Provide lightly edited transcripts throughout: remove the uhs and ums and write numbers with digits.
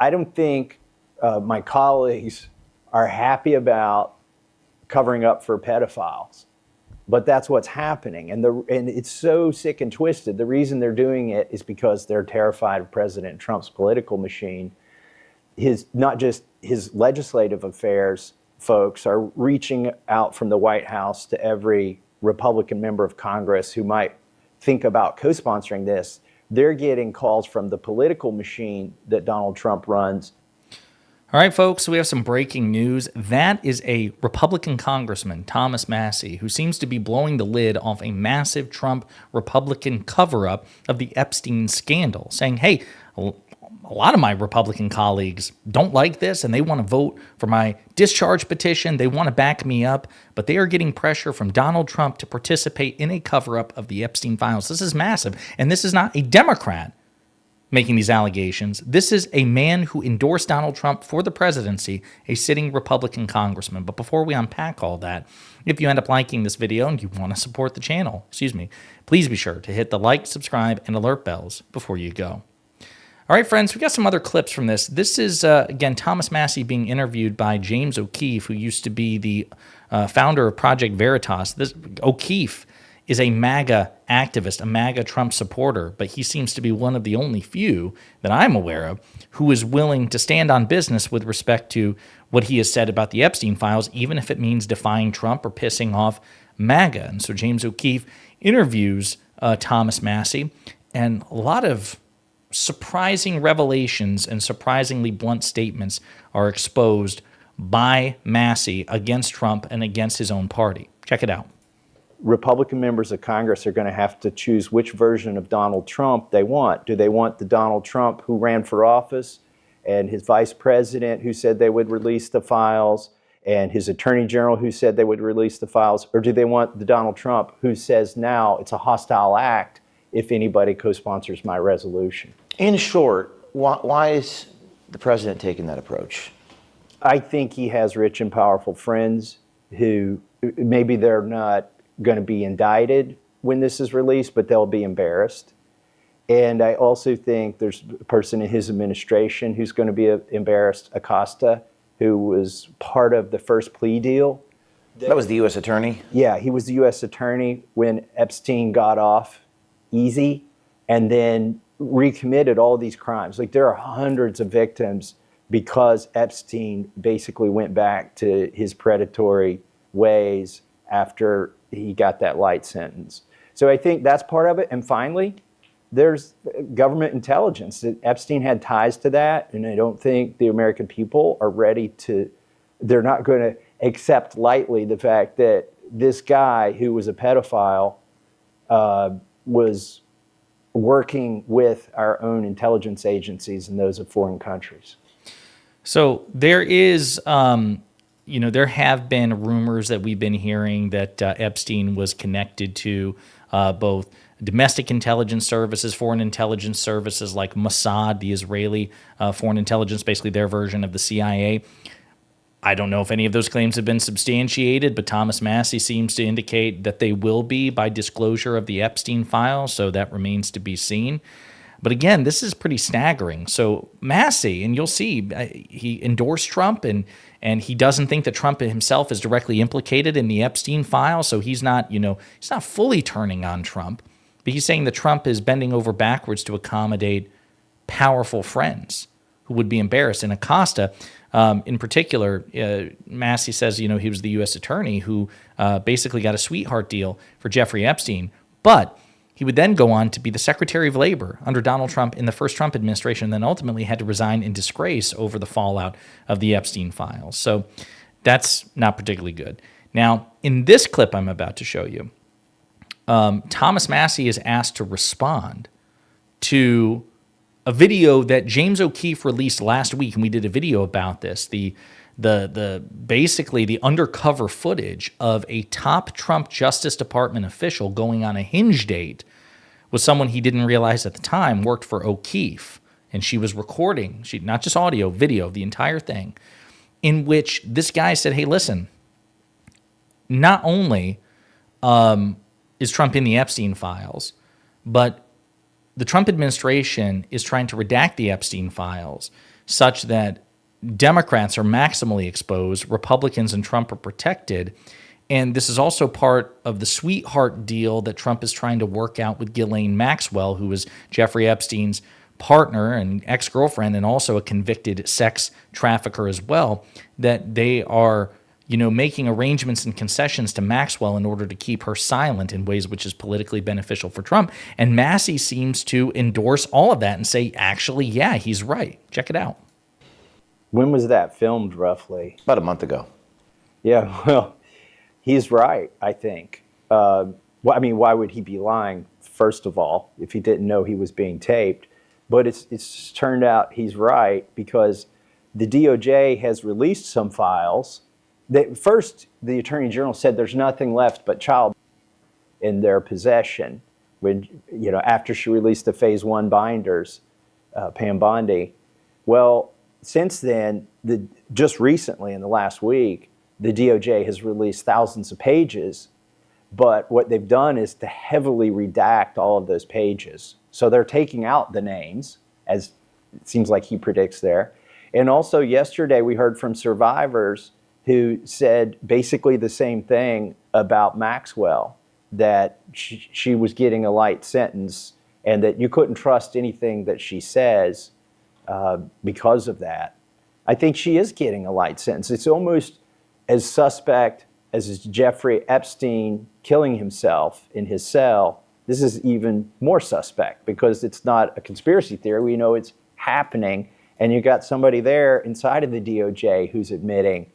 I don't think my colleagues are happy about covering up for pedophiles, but that's what's happening. And it's so sick and twisted. The reason they're doing it is because they're terrified of President Trump's political machine. Not just his legislative affairs folks are reaching out from the White House to every Republican member of Congress who might think about co-sponsoring this. They're getting calls from the political machine that Donald Trump runs. All right, folks, so we have some breaking news. That is a Republican Congressman, Thomas Massie, who seems to be blowing the lid off a massive Trump Republican cover-up of the Epstein scandal, saying, hey, a lot of my Republican colleagues don't like this and they want to vote for my discharge petition. They want to back me up, but they are getting pressure from Donald Trump to participate in a cover-up of the Epstein files. This is massive, and this is not a Democrat making these allegations. This is a man who endorsed Donald Trump for the presidency, a sitting Republican congressman. But before we unpack all that, if you end up liking this video and you want to support the channel, please be sure to hit the like, subscribe, and alert bells before you go. All right, friends, we got some other clips from this. This is, again, Thomas Massie being interviewed by James O'Keefe, who used to be the founder of Project Veritas. O'Keefe is a MAGA activist, a MAGA Trump supporter, but he seems to be one of the only few that I'm aware of who is willing to stand on business with respect to what he has said about the Epstein files, even if it means defying Trump or pissing off MAGA. And so James O'Keefe interviews Thomas Massie, and a lot of surprising revelations and surprisingly blunt statements are exposed by Massie against Trump and against his own party. Check it out. Republican members of Congress are going to have to choose which version of Donald Trump they want. Do they want the Donald Trump who ran for office and his vice president who said they would release the files and his attorney general who said they would release the files? Or do they want the Donald Trump who says now it's a hostile act if anybody co-sponsors my resolution? In short, why is the president taking that approach? I think he has rich and powerful friends who maybe they're not going to be indicted when this is released, but they'll be embarrassed. And I also think there's a person in his administration who's going to be embarrassed, Acosta, who was part of the first plea deal. That was the U.S. attorney? Yeah, he was the U.S. attorney when Epstein got off easy and then recommitted all these crimes. Like, there are hundreds of victims because Epstein basically went back to his predatory ways after he got that light sentence. So I think that's part of it. And finally, there's government intelligence. Epstein had ties to that, and I don't think the American people are ready to, they're not going to accept lightly the fact that this guy who was a pedophile was working with our own intelligence agencies and those of foreign countries. So there is, there have been rumors that we've been hearing that Epstein was connected to both domestic intelligence services, foreign intelligence services like Mossad, the Israeli foreign intelligence, basically their version of the CIA. I don't know if any of those claims have been substantiated, but Thomas Massie seems to indicate that they will be by disclosure of the Epstein files, so that remains to be seen. But again, this is pretty staggering. So Massie, and you'll see, he endorsed Trump, and he doesn't think that Trump himself is directly implicated in the Epstein file, so he's not fully turning on Trump, but he's saying that Trump is bending over backwards to accommodate powerful friends who would be embarrassed. And Acosta, in particular, Massie says, he was the U.S. attorney who basically got a sweetheart deal for Jeffrey Epstein, but he would then go on to be the Secretary of Labor under Donald Trump in the first Trump administration, and then ultimately had to resign in disgrace over the fallout of the Epstein files. So that's not particularly good. Now, in this clip I'm about to show you, Thomas Massie is asked to respond to a video that James O'Keefe released last week, and we did a video about this. Basically the undercover footage of a top Trump Justice Department official going on a hinge date with someone he didn't realize at the time worked for O'Keefe, and she was recording, not just audio, video, the entire thing, in which this guy said, hey, listen, not only is Trump in the Epstein files, but the Trump administration is trying to redact the Epstein files such that Democrats are maximally exposed, Republicans and Trump are protected. And this is also part of the sweetheart deal that Trump is trying to work out with Ghislaine Maxwell, who was Jeffrey Epstein's partner and ex-girlfriend and also a convicted sex trafficker as well, that they are, making arrangements and concessions to Maxwell in order to keep her silent in ways which is politically beneficial for Trump. And Massie seems to endorse all of that and say, actually, yeah, he's right. Check it out. When was that filmed, roughly? About a month ago. Yeah, well, he's right, I think. Why would he be lying, first of all, if he didn't know he was being taped? But it's turned out he's right, because the DOJ has released some files. First, the Attorney General said there's nothing left but child in their possession. After she released the Phase 1 binders, Pam Bondi. Well, since then, just recently in the last week, the DOJ has released thousands of pages, but what they've done is to heavily redact all of those pages. So they're taking out the names, as it seems like he predicts there. And also yesterday we heard from survivors who said basically the same thing about Maxwell, that she was getting a light sentence and that you couldn't trust anything that she says because of that. I think she is getting a light sentence. It's almost as suspect as Jeffrey Epstein killing himself in his cell. This is even more suspect because it's not a conspiracy theory. We know it's happening, and you got somebody there inside of the DOJ who's admitting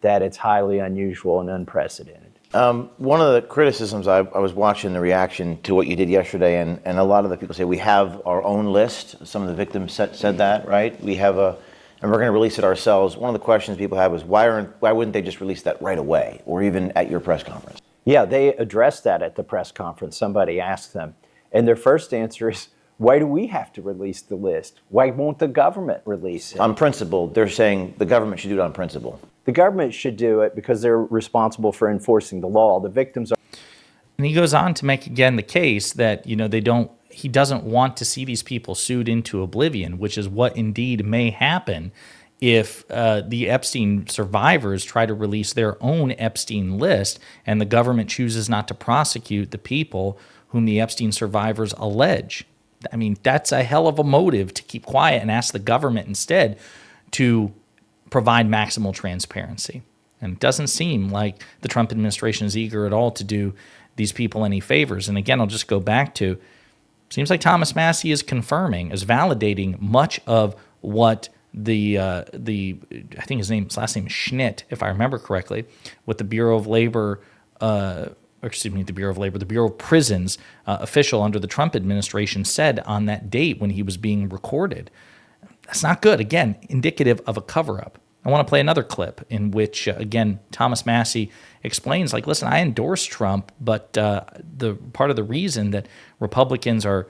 that it's highly unusual and unprecedented. One of the criticisms, I was watching the reaction to what you did yesterday, and a lot of the people say we have our own list. Some of the victims said that, right? We have and we're going to release it ourselves. One of the questions people had was, why wouldn't they just release that right away, or even at your press conference? Yeah, they addressed that at the press conference. Somebody asked them, and their first answer is, why do we have to release the list? Why won't the government release it? On principle, they're saying the government should do it on principle. The government should do it because they're responsible for enforcing the law. The victims are. And he goes on to make again the case that, he doesn't want to see these people sued into oblivion, which is what indeed may happen if the Epstein survivors try to release their own Epstein list and the government chooses not to prosecute the people whom the Epstein survivors allege. I mean, that's a hell of a motive to keep quiet and ask the government instead to provide maximal transparency. And it doesn't seem like the Trump administration is eager at all to do these people any favors. And again, I'll just go back to, seems like Thomas Massie is confirming, is validating much of what the I think his last name is Schnitt, if I remember correctly, what the Bureau of Labor, the Bureau of Prisons official under the Trump administration said on that date when he was being recorded. That's not good. Again, indicative of a cover-up. I want to play another clip in which, again, Thomas Massie explains, like, listen, I endorse Trump, but the part of the reason that Republicans are,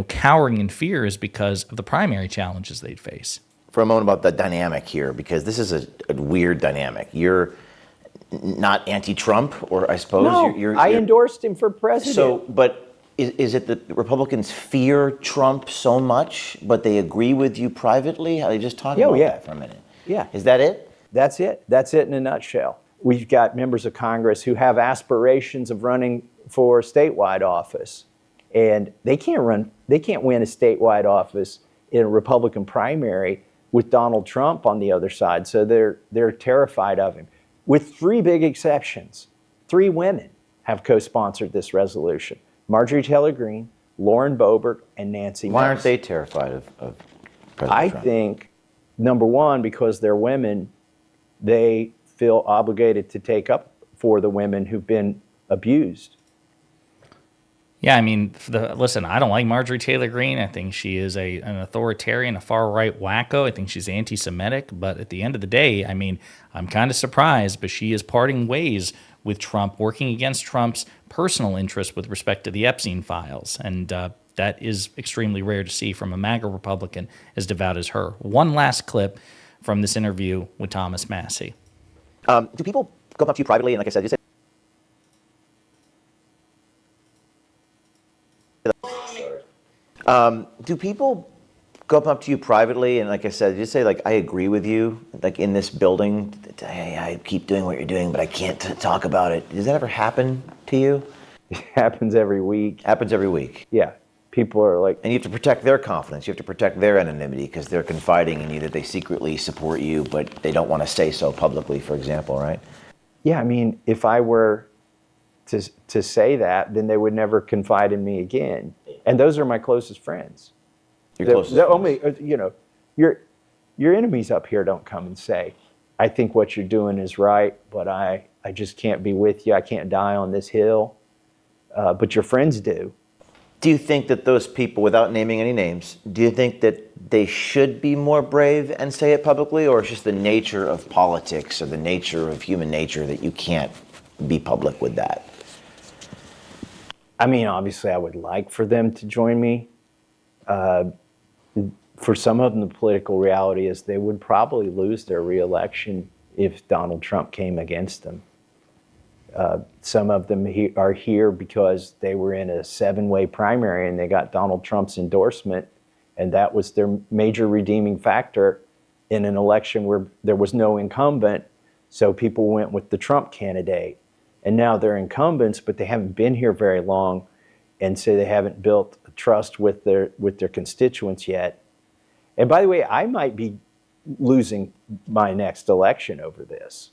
cowering in fear is because of the primary challenges they'd face. For a moment about the dynamic here, because this is a weird dynamic. You're not anti-Trump, or I suppose No, I endorsed him for president. So, but is it that Republicans fear Trump so much, but they agree with you privately? How they just talk about that for a minute? Yeah. Is that it? That's it. That's it in a nutshell. We've got members of Congress who have aspirations of running for statewide office, and they can't win a statewide office in a Republican primary with Donald Trump on the other side. So they're terrified of him. With three big exceptions, 3 women have co-sponsored this resolution: Marjorie Taylor Greene, Lauren Boebert, and Nancy Why Mace. aren't they terrified of President I Trump? think, number one, because they're women, they feel obligated to take up for the women who've been abused. Yeah, I mean, listen, I don't like Marjorie Taylor Greene. I think she is an authoritarian, a far-right wacko. I think she's anti-Semitic. But at the end of the day, I mean, I'm kind of surprised, but she is parting ways with Trump, working against Trump's personal interests with respect to the Epstein files. And that is extremely rare to see from a MAGA Republican as devout as her. One last clip from this interview with Thomas Massie. Do people come up to you privately, and like I said, you say, do people go up to you privately and, like I said, just say, like, I agree with you, like in this building, hey, I keep doing what you're doing, but I can't talk about it. Does that ever happen to you? It happens every week. Happens every week. Yeah. People are like, And you have to protect their confidence. You have to protect their anonymity because they're confiding in you that they secretly support you, but they don't want to say so publicly, for example, right? yeah, I mean, if I were to say that, then they would never confide in me again. And those are my closest friends. Your The closest friends. only, your enemies up here don't come and say, I think what you're doing is right, but I just can't be with you. I can't die on this hill. But your friends do. Do you think that those people, without naming any names, do you think that they should be more brave and say it publicly, or it's just the nature of politics or the nature of human nature that you can't be public with that? I mean, obviously, I would like for them to join me. For some of them, the political reality is they would probably lose their reelection if Donald Trump came against them. Some of them are here because they were in a 7-way primary and they got Donald Trump's endorsement, and that was their major redeeming factor in an election where there was no incumbent, so people went with the Trump candidate. And now they're incumbents, but they haven't been here very long, and so they haven't built trust with their constituents yet. And by the way, I might be losing my next election over this.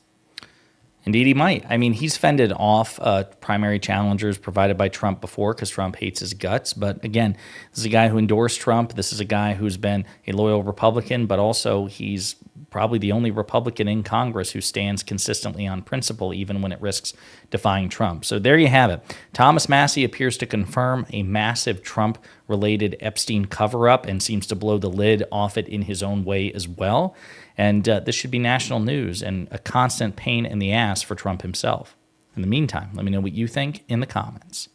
Indeed, he might. I mean, he's fended off primary challengers provided by Trump before because Trump hates his guts. But again, this is a guy who endorsed Trump. This is a guy who's been a loyal Republican, but also he's probably the only Republican in Congress who stands consistently on principle, even when it risks defying Trump. So there you have it. Thomas Massie appears to confirm a massive Trump-related Epstein cover-up and seems to blow the lid off it in his own way as well. And this should be national news and a constant pain in the ass for Trump himself. In the meantime, let me know what you think in the comments.